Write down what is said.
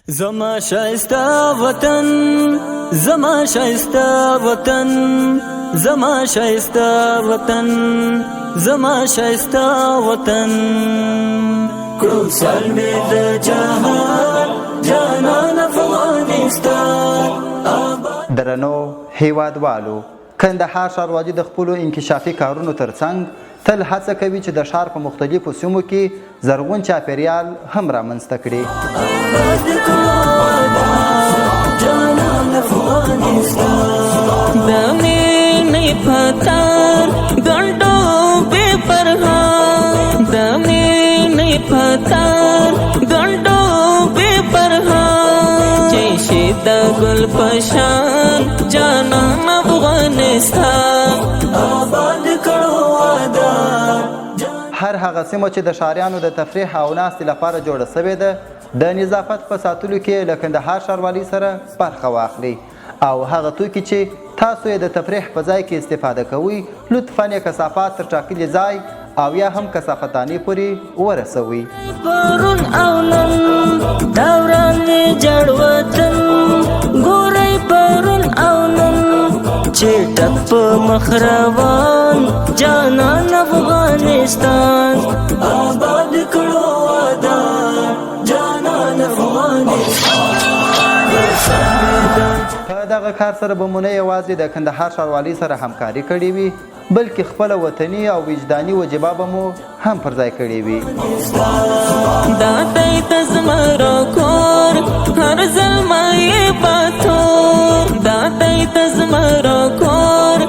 زما شایسته وطن، زما شایسته وطن، زما شایسته وطن، زما شایسته وطن. کړو سلمی د جهان جانان افغانستان. درنو هیوادوالو، کندهار ښاروالي د خپلو انکشافي کارونو ترڅنګ تل هڅه کوي چې د ښار په مختلفو سیمو کې زرغون چاپیریال هم رامنځته کړي. د مینې پتار ګنډو بې پرها، د مینې پتار ګنډو بې پرها، چې شي د ګل پشان جانان افغانستان آباد کړو آدان. هر هغه سیمه چې د ښاریانو د تفریح او ناستې لپاره جوړه شوې ده د نظافت په ساتلو کې له کندهار ښاروالۍ سره برخه واخلي او هغه توکي چې تاسو یې د تفریح په ځای کې استفاده کوئ لطفاً یې کثافات تر ټاکلي ځای او یا هم کثافتانې پورې ورسوئ. پرون او نن دوران جړ وطن ګورئ، پرون او نن چې ټپ په مخ روان جانان افغانستان آباد کړو آدان جانان افغانستان. په دغه کار سره به مو نه یوازې د کندهار ښاروالۍ سره همکاري کړې وي بلکې خپله وطني او وجداني وجیبه به مو هم پر ځای کړې وي. دا دی د زمرو کور هر زلمی باتور، دا دی د زمرو کور